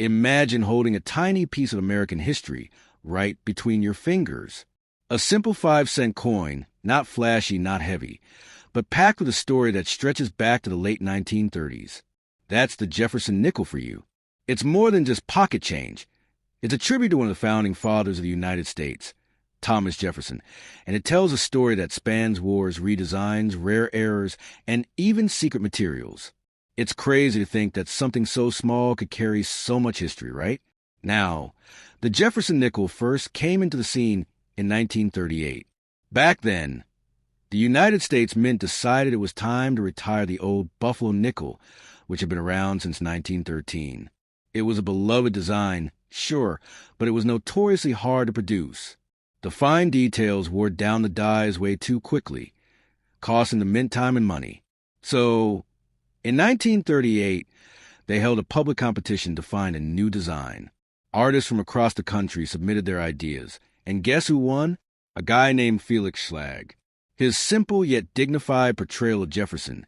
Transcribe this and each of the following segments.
Imagine holding a tiny piece of American history right between your fingers. A simple 5-cent coin, not flashy, not heavy, but packed with a story that stretches back to the late 1930s. That's the Jefferson Nickel for you. It's more than just pocket change. It's a tribute to one of the founding fathers of the United States, Thomas Jefferson, and it tells a story that spans wars, redesigns, rare errors, and even secret materials. It's crazy to think that something so small could carry so much history, right? Now, the Jefferson Nickel first came into the scene in 1938. Back then, the United States Mint decided it was time to retire the old Buffalo nickel, which had been around since 1913. It was a beloved design, sure, but it was notoriously hard to produce. The fine details wore down the dies way too quickly, costing the mint time and money. So, in 1938, they held a public competition to find a new design. Artists from across the country submitted their ideas, and guess who won? A guy named Felix Schlag. His simple yet dignified portrayal of Jefferson,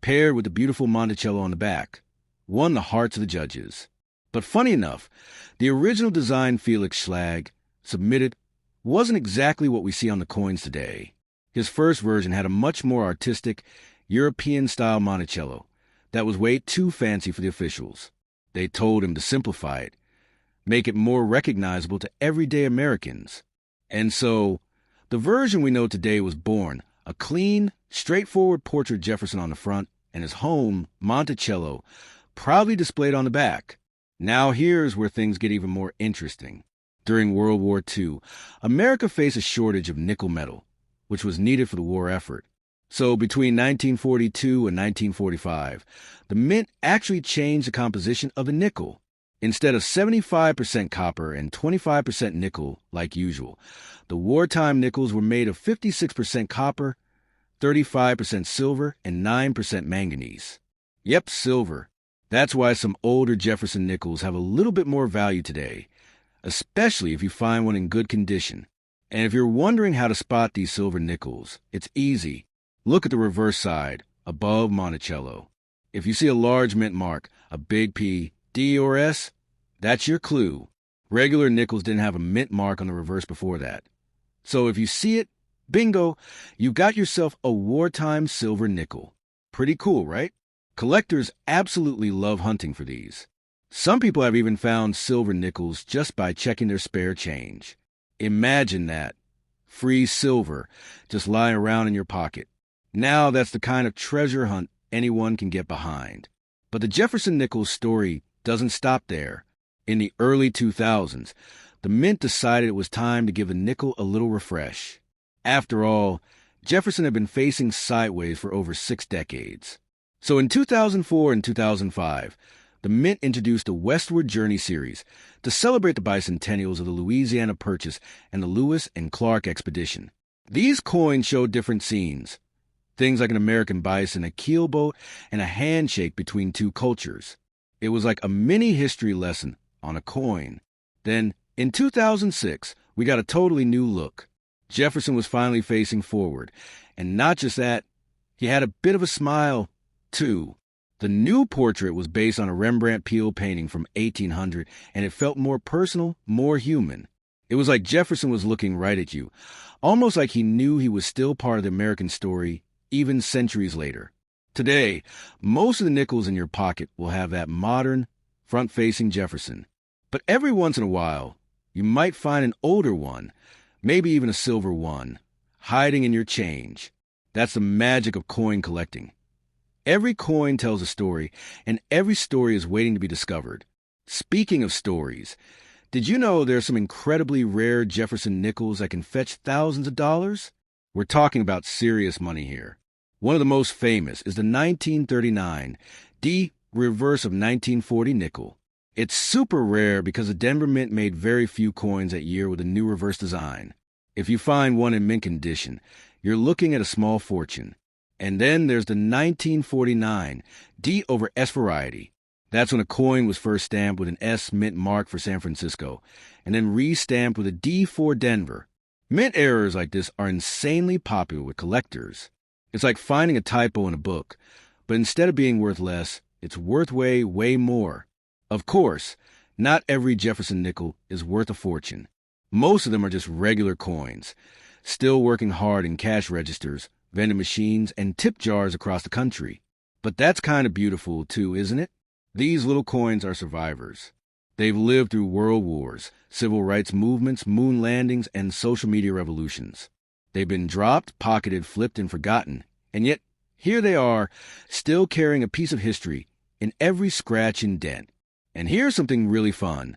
paired with the beautiful Monticello on the back, won the hearts of the judges. But funny enough, the original design Felix Schlag submitted wasn't exactly what we see on the coins today. His first version had a much more artistic, European-style Monticello that was way too fancy for the officials. They told him to simplify it, make it more recognizable to everyday Americans. And so, the version we know today was born, a clean, straightforward portrait of Jefferson on the front and his home, Monticello, proudly displayed on the back. Now here's where things get even more interesting. During World War II, America faced a shortage of nickel metal, which was needed for the war effort. So between 1942 and 1945, the mint actually changed the composition of the nickel. Instead of 75% copper and 25% nickel, like usual, the wartime nickels were made of 56% copper, 35% silver, and 9% manganese. Yep, silver. That's why some older Jefferson nickels have a little bit more value today, especially if you find one in good condition. And if you're wondering how to spot these silver nickels, it's easy. Look at the reverse side, above Monticello. If you see a large mint mark, a big P, D or S, that's your clue. Regular nickels didn't have a mint mark on the reverse before that. So if you see it, bingo, you got yourself a wartime silver nickel. Pretty cool, right? Collectors absolutely love hunting for these. Some people have even found silver nickels just by checking their spare change. Imagine that. Free silver just lying around in your pocket. Now that's the kind of treasure hunt anyone can get behind. But the Jefferson Nickel story doesn't stop there. In the early 2000s, the mint decided it was time to give the nickel a little refresh. After all, Jefferson had been facing sideways for over 6 decades. So in 2004 and 2005, the mint introduced a Westward Journey series to celebrate the bicentennials of the Louisiana Purchase and the Lewis and Clark expedition. These coins showed different scenes. Things like an American bison, a keelboat, and a handshake between two cultures. It was like a mini history lesson on a coin. Then, in 2006, we got a totally new look. Jefferson was finally facing forward. And not just that, he had a bit of a smile, too. The new portrait was based on a Rembrandt Peale painting from 1800, and it felt more personal, more human. It was like Jefferson was looking right at you, almost like he knew he was still part of the American story, even centuries later. Today, most of the nickels in your pocket will have that modern, front-facing Jefferson. But every once in a while, you might find an older one, maybe even a silver one, hiding in your change. That's the magic of coin collecting. Every coin tells a story, and every story is waiting to be discovered. Speaking of stories, did you know there are some incredibly rare Jefferson nickels that can fetch thousands of dollars? We're talking about serious money here. One of the most famous is the 1939 D reverse of 1940 nickel. It's super rare because the Denver Mint made very few coins that year with a new reverse design. If you find one in mint condition, you're looking at a small fortune. And then there's the 1949 D over S variety. That's when a coin was first stamped with an S mint mark for San Francisco, and then re-stamped with a D for Denver. Mint errors like this are insanely popular with collectors. It's like finding a typo in a book, but instead of being worth less, it's worth way more. Of course, Not every Jefferson nickel is worth a fortune. Most of them are just regular coins, still working hard in cash registers, vending machines, and tip jars across the country. But that's kind of beautiful, too, isn't it? These little coins are survivors. They've lived through world wars, civil rights movements, moon landings, and social media revolutions. They've been dropped, pocketed, flipped, and forgotten. And yet, here they are, still carrying a piece of history in every scratch and dent. And here's something really fun.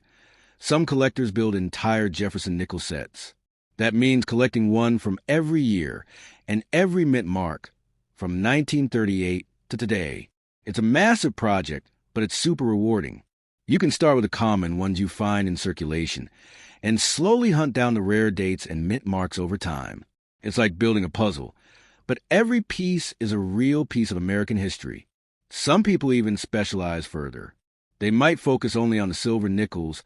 Some collectors build entire Jefferson nickel sets. That means collecting one from every year and every mint mark from 1938 to today. It's a massive project, but it's super rewarding. You can start with the common ones you find in circulation and slowly hunt down the rare dates and mint marks over time. It's like building a puzzle, but every piece is a real piece of American history. Some people even specialize further. They might focus only on the silver nickels,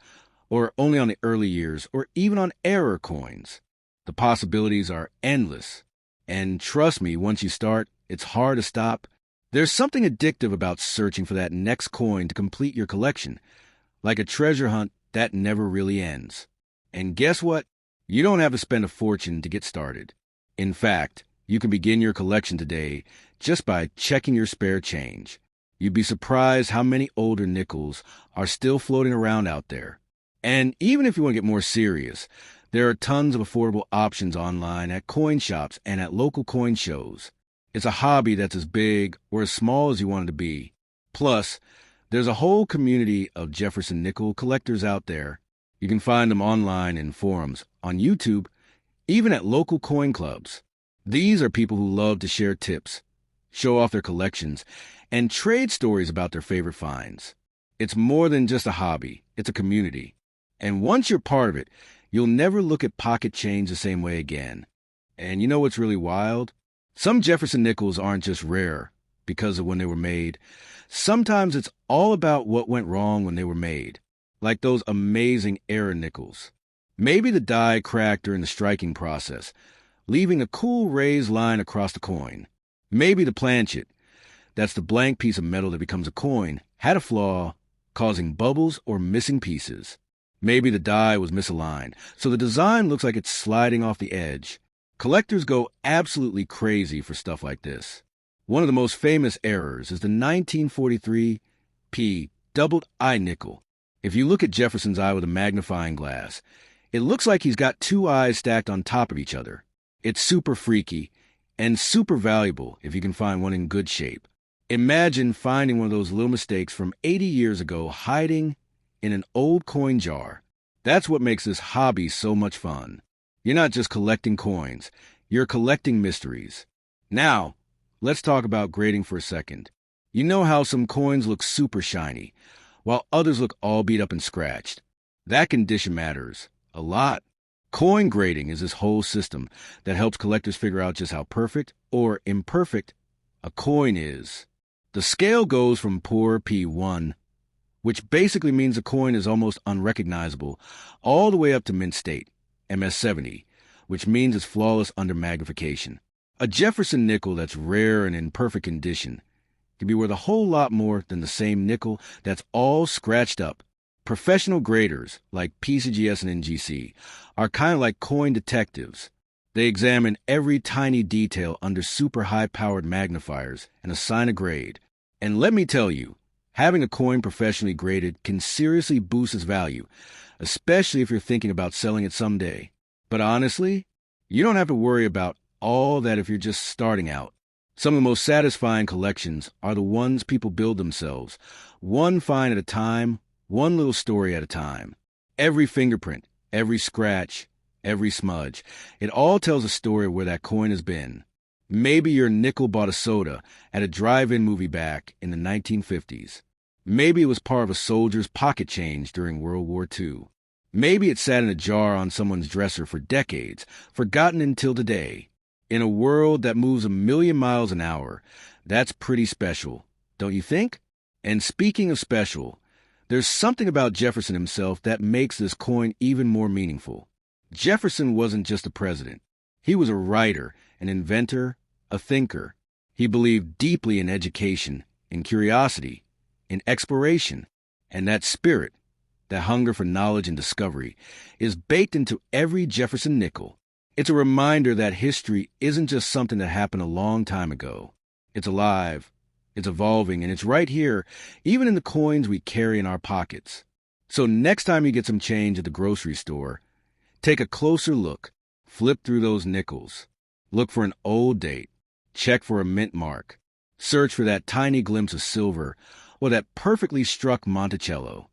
or only on the early years, or even on error coins. The possibilities are endless. And trust me, once you start, it's hard to stop. There's something addictive about searching for that next coin to complete your collection. Like a treasure hunt that never really ends. And guess what? You don't have to spend a fortune to get started. In fact, you can begin your collection today just by checking your spare change. You'd be surprised how many older nickels are still floating around out there. And even if you want to get more serious, there are tons of affordable options online at coin shops and at local coin shows. It's a hobby that's as big or as small as you want it to be. Plus, there's a whole community of Jefferson nickel collectors out there. You can find them online in forums, on YouTube, even at local coin clubs. These are people who love to share tips, show off their collections, and trade stories about their favorite finds. It's more than just a hobby, it's a community. And once you're part of it, you'll never look at pocket change the same way again. And you know what's really wild? Some Jefferson nickels aren't just rare because of when they were made. Sometimes it's all about what went wrong when they were made, like those amazing error nickels. Maybe the die cracked during the striking process, leaving a cool raised line across the coin. Maybe the planchet, that's the blank piece of metal that becomes a coin, had a flaw, causing bubbles or missing pieces. Maybe the die was misaligned, so the design looks like it's sliding off the edge. Collectors go absolutely crazy for stuff like this. One of the most famous errors is the 1943 P doubled eye nickel. If you look at Jefferson's eye with a magnifying glass, it looks like he's got two eyes stacked on top of each other. It's super freaky and super valuable if you can find one in good shape. Imagine finding one of those little mistakes from 80 years ago hiding in an old coin jar. That's what makes this hobby so much fun. You're not just collecting coins, you're collecting mysteries. Now, let's talk about grading for a second. You know how some coins look super shiny, while others look all beat up and scratched. That condition matters a lot. Coin grading is this whole system that helps collectors figure out just how perfect or imperfect a coin is. The scale goes from poor P1, which basically means the coin is almost unrecognizable, all the way up to mint state, MS-70, which means it's flawless under magnification. A Jefferson nickel that's rare and in perfect condition can be worth a whole lot more than the same nickel that's all scratched up. Professional graders, like PCGS and NGC, are kind of like coin detectives. They examine every tiny detail under super high-powered magnifiers and assign a grade. And let me tell you, having a coin professionally graded can seriously boost its value, especially if you're thinking about selling it someday. But honestly, you don't have to worry about all that if you're just starting out. Some of the most satisfying collections are the ones people build themselves, one find at a time, one little story at a time. Every fingerprint, every scratch, every smudge, it all tells a story of where that coin has been. Maybe your nickel bought a soda at a drive-in movie back in the 1950s. Maybe it was part of a soldier's pocket change during World War II. Maybe it sat in a jar on someone's dresser for decades, forgotten until today. In a world that moves 1,000,000 miles an hour, that's pretty special, don't you think? And speaking of special, there's something about Jefferson himself that makes this coin even more meaningful. Jefferson wasn't just a president. He was a writer, an inventor, a thinker. He believed deeply in education, in curiosity, in exploration, and that spirit, that hunger for knowledge and discovery, is baked into every Jefferson nickel. It's a reminder that history isn't just something that happened a long time ago. It's alive, it's evolving, and it's right here, even in the coins we carry in our pockets. So next time you get some change at the grocery store, take a closer look, flip through those nickels, look for an old date, check for a mint mark, search for that tiny glimpse of silver or that perfectly struck Monticello.